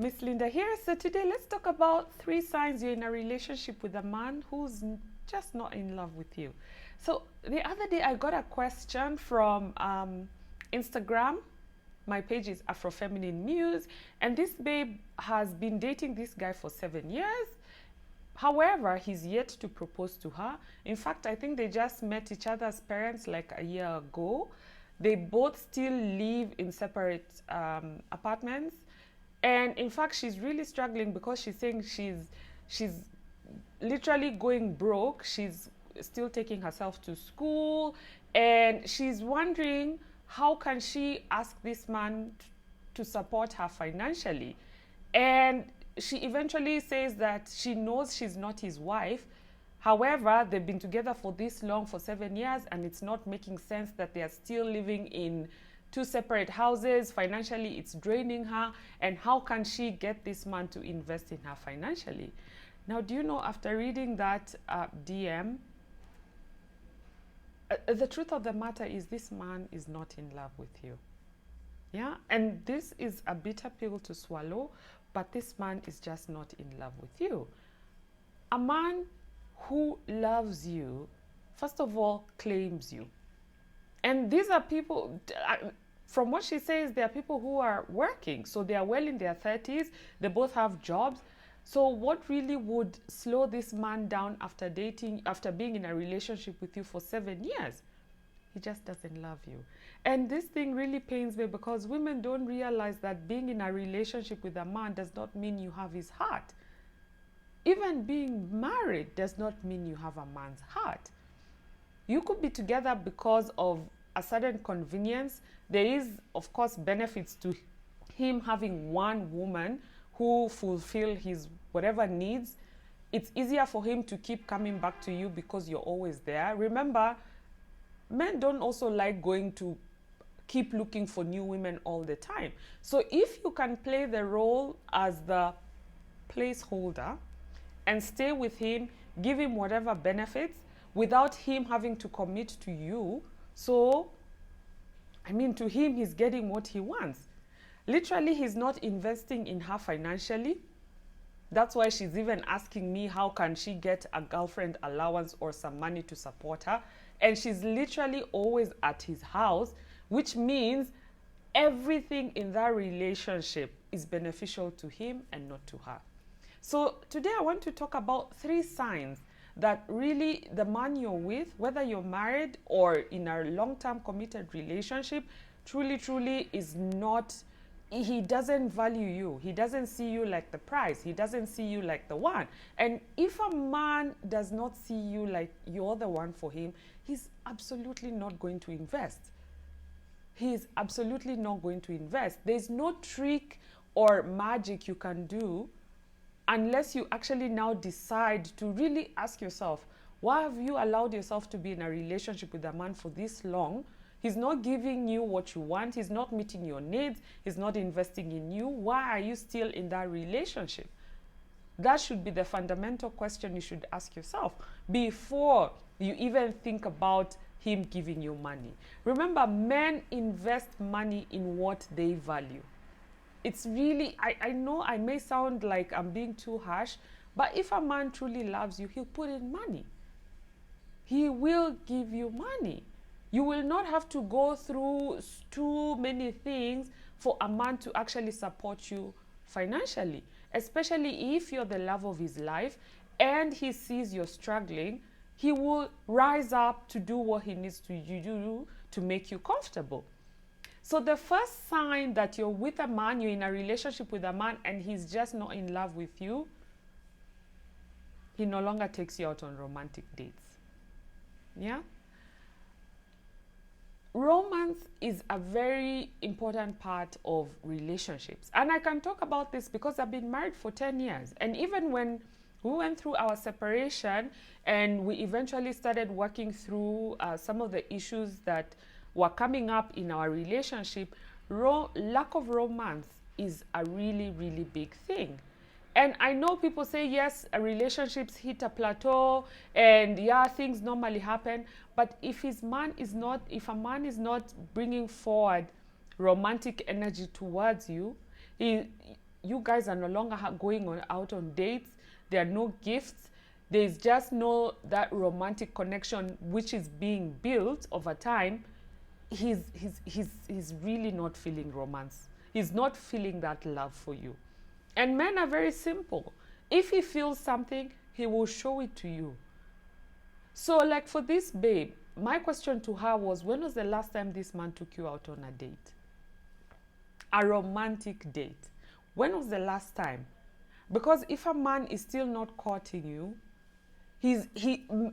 Miss Linda here. So today let's talk about 3 signs you're in a relationship with a man who's just not in love with you. So the other day I got a question from Instagram. My page is Afro-Feminine News, and this babe has been dating this guy for 7 years. However, he's yet to propose to her. In fact, I think they just met each other's parents like a year ago. They both still live in separate apartments. And in fact, she's really struggling because she's saying she's literally going broke. She's still taking herself to school, and she's wondering how can she ask this man to support her financially. And she eventually says that she knows she's not his wife. However, they've been together for this long, for 7 years, and it's not making sense that they are still living in 2 separate houses. Financially, it's draining her. And how can she get this man to invest in her financially? Now, do you know, after reading that DM, the truth of the matter is this man is not in love with you. Yeah, and this is a bitter pill to swallow, but this man is just not in love with you. A man who loves you, first of all, claims you. And these are people, from what she says, they are people who are working. So they are well in their 30s. They both have jobs. So what really would slow this man down after dating, after being in a relationship with you for 7 years? He just doesn't love you. And this thing really pains me because women don't realize that being in a relationship with a man does not mean you have his heart. Even being married does not mean you have a man's heart. You could be together because of a certain convenience. There is, of course, benefits to him having one woman who fulfill his whatever needs. It's easier for him to keep coming back to you because you're always there. Remember, men don't also like going to keep looking for new women all the time. So if you can play the role as the placeholder and stay with him, give him whatever benefits without him having to commit to you. So, I mean, to him, he's getting what he wants. Literally, he's not investing in her financially. That's why she's even asking me how can she get a girlfriend allowance or some money to support her. And she's literally always at his house, which means everything in that relationship is beneficial to him and not to her. So today I want to talk about 3 signs that really the man you're with, whether you're married or in a long-term committed relationship, truly is not, he doesn't value you. He doesn't see you like the prize. He doesn't see you like the one. And if a man does not see you like you're the one for him, he's absolutely not going to invest. He is absolutely not going to invest. There's no trick or magic you can do unless you actually now decide to really ask yourself, why have you allowed yourself to be in a relationship with a man for this long? He's not giving you what you want. He's not meeting your needs. He's not investing in you. Why are you still in that relationship? That should be the fundamental question you should ask yourself before you even think about him giving you money. Remember, men invest money in what they value. It's really, I know I may sound like I'm being too harsh, but if a man truly loves you, he'll put in money. He will give you money. You will not have to go through too many things for a man to actually support you financially, especially if you're the love of his life and he sees you're struggling. He will rise up to do what he needs to do to make you comfortable. So the first sign that you're with a man, you're in a relationship with a man and he's just not in love with you, he no longer takes you out on romantic dates. Yeah? Romance is a very important part of relationships. And I can talk about this because I've been married for 10 years. And even when we went through our separation and we eventually started working through some of the issues that were coming up in our relationship, lack of romance is a really big thing. And I know people say, yes, relationships hit a plateau and yeah, things normally happen. But if a man is not bringing forward romantic energy towards you, you guys are no longer out on dates. There are no gifts. There's just no that romantic connection which is being built over time. He's really not feeling romance. He's not feeling that love for you. And men are very simple. If he feels something, he will show it to you. So like for this babe, my question to her was, when was the last time this man took you out on a date? A romantic date. When was the last time? Because if a man is still not courting you,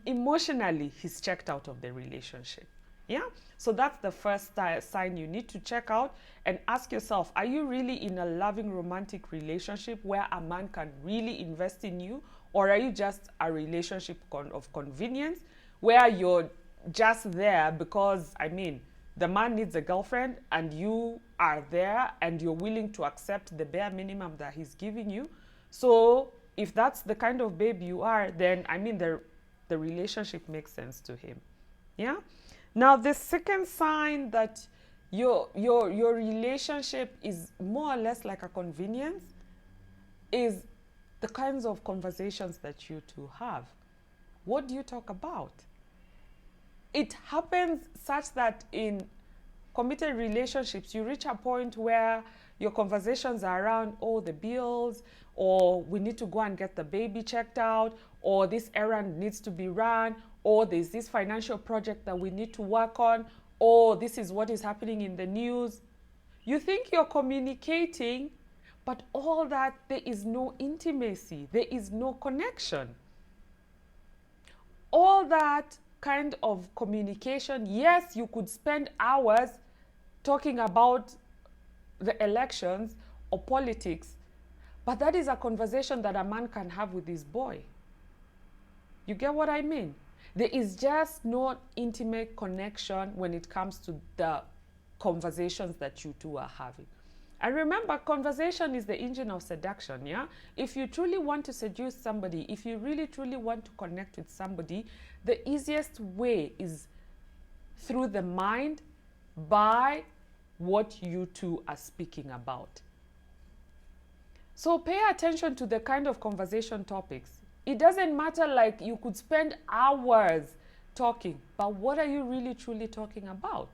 emotionally he's checked out of the relationship. Yeah? So that's the first sign you need to check out and ask yourself, are you really in a loving romantic relationship where a man can really invest in you? Or are you just a relationship of convenience where you're just there because, I mean, the man needs a girlfriend and you are there and you're willing to accept the bare minimum that he's giving you? So if that's the kind of babe you are, then, I mean, the relationship makes sense to him. Yeah? Now, the second sign that your relationship is more or less like a convenience is the kinds of conversations that you two have. What do you talk about? It happens such that in committed relationships, you reach a point where your conversations are around, oh, the bills, or we need to go and get the baby checked out, or this errand needs to be run, or there's this financial project that we need to work on, or this is what is happening in the news. You think you're communicating, but all that, there is no intimacy, there is no connection. All that kind of communication, yes, you could spend hours talking about the elections or politics, but that is a conversation that a man can have with his boy. You get what I mean? There is just no intimate connection when it comes to the conversations that you two are having. And remember, conversation is the engine of seduction, yeah? If you truly want to seduce somebody, if you really truly want to connect with somebody, the easiest way is through the mind, by what you two are speaking about. So pay attention to the kind of conversation topics. It doesn't matter, like you could spend hours talking, but what are you really truly talking about?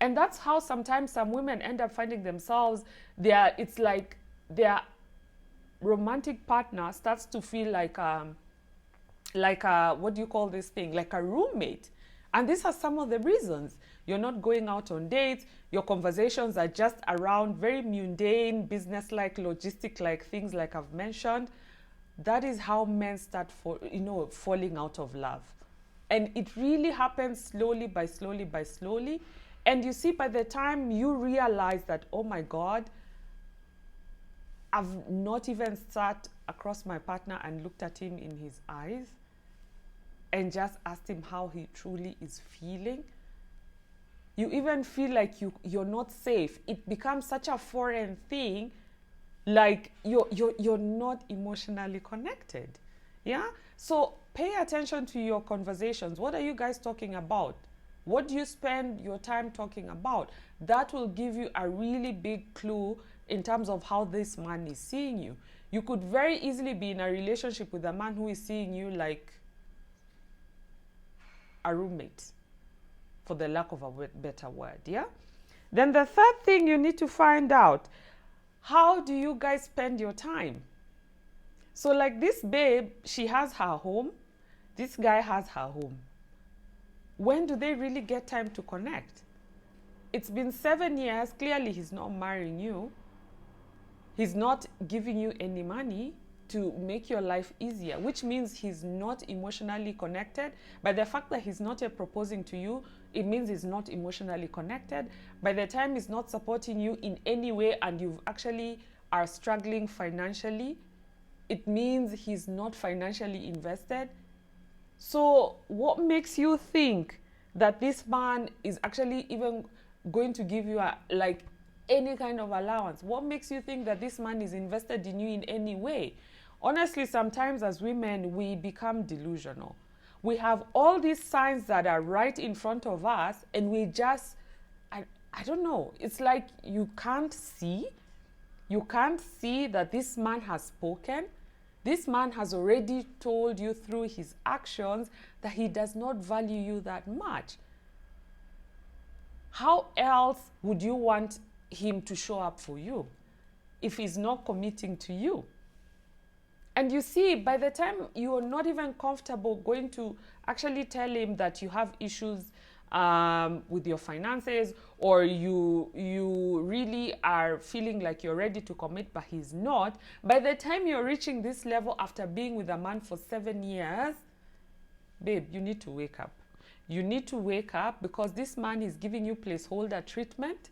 And that's how sometimes some women end up finding themselves, it's like their romantic partner starts to feel like a, what do you call this thing? Like a roommate. And these are some of the reasons. You're not going out on dates. Your conversations are just around very mundane, business-like, logistic-like things like I've mentioned. That is how men start falling out of love. And it really happens slowly by slowly. And you see, by the time you realize that, oh my God, I've not even sat across my partner and looked at him in his eyes and just asked him how he truly is feeling. You even feel like you're not safe. It becomes such a foreign thing, like you're not emotionally connected. Yeah? So pay attention to your conversations. What are you guys talking about? What do you spend your time talking about? That will give you a really big clue in terms of how this man is seeing you. You could very easily be in a relationship with a man who is seeing you like a roommate, for the lack of a better word, yeah? Then the third thing you need to find out, how do you guys spend your time? So like this babe, she has her home. This guy has her home. When do they really get time to connect? It's been 7 years. Clearly, he's not marrying you. He's not giving you any money to make your life easier, which means he's not emotionally connected. By the fact that he's not yet proposing to you, it means he's not emotionally connected. By the time he's not supporting you in any way and you actually are struggling financially, it means he's not financially invested. So what makes you think that this man is actually even going to give you any kind of allowance? What makes you think that this man is invested in you in any way? Honestly, sometimes as women, we become delusional. We have all these signs that are right in front of us and we just, I don't know, it's like you can't see. You can't see that this man has spoken. This man has already told you through his actions that he does not value you that much. How else would you want him to show up for you if he's not committing to you? And you see, by the time you're not even comfortable going to actually tell him that you have issues with your finances, or you really are feeling like you're ready to commit but he's not, by the time you're reaching this level after being with a man for 7 years, babe, you need to wake up. You need to wake up, because this man is giving you placeholder treatment.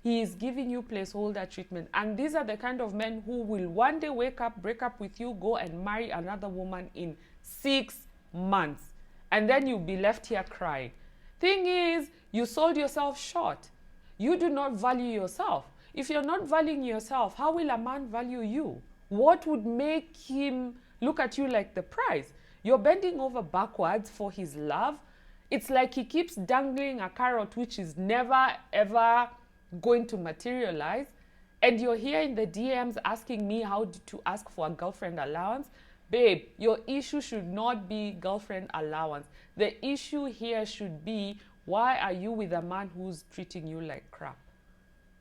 He is giving you placeholder treatment. And these are the kind of men who will one day wake up, break up with you, go and marry another woman in 6 months. And then you'll be left here crying. Thing is, you sold yourself short. You do not value yourself. If you're not valuing yourself, how will a man value you? What would make him look at you like the prize? You're bending over backwards for his love. It's like he keeps dangling a carrot which is never ever going to materialize. And you're here in the DMs asking me how to ask for a girlfriend allowance. Babe, your issue should not be girlfriend allowance. The issue here should be, why are you with a man who's treating you like crap?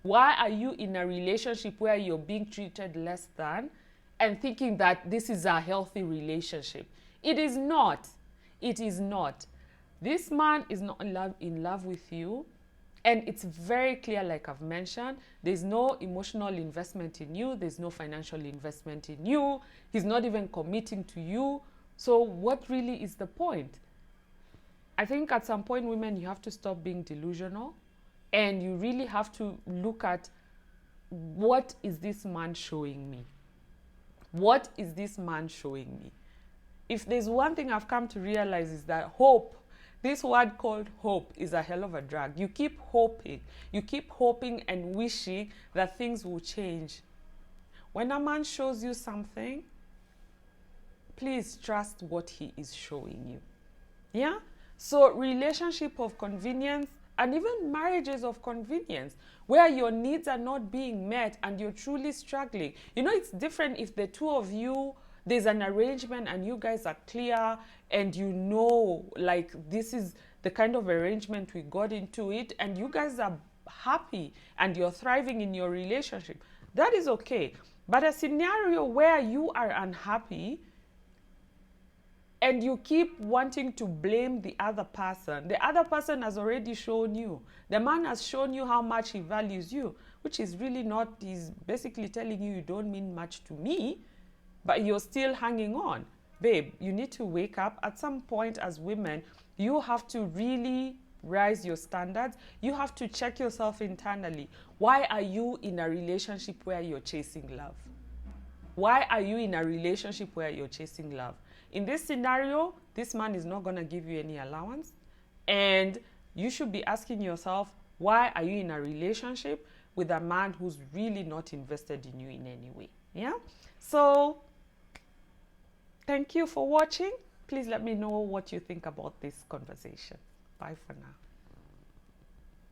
Why are you in a relationship where you're being treated less than and thinking that this is a healthy relationship? It is not. It is not. This man is not in love with you. And it's very clear, like I've mentioned, there's no emotional investment in you. There's no financial investment in you. He's not even committing to you. So what really is the point? I think at some point, women, you have to stop being delusional. And you really have to look at, what is this man showing me? What is this man showing me? If there's one thing I've come to realize, is that hope, this word called hope, is a hell of a drug. You keep hoping. You keep hoping and wishing that things will change. When a man shows you something, please trust what he is showing you. Yeah? So relationship of convenience, and even marriages of convenience, where your needs are not being met and you're truly struggling. You know, it's different if the two of you, there's an arrangement and you guys are clear and you know, like, this is the kind of arrangement we got into it, and you guys are happy and you're thriving in your relationship. That is okay. But a scenario where you are unhappy and you keep wanting to blame the other person has already shown you. The man has shown you how much he values you, which is really not, he's basically telling you, you don't mean much to me, but you're still hanging on. Babe, you need to wake up. At some point as women, you have to really rise your standards. You have to check yourself internally. Why are you in a relationship where you're chasing love? Why are you in a relationship where you're chasing love? In this scenario, this man is not going to give you any allowance. And you should be asking yourself, why are you in a relationship with a man who's really not invested in you in any way? Yeah? So, thank you for watching. Please let me know what you think about this conversation. Bye for now.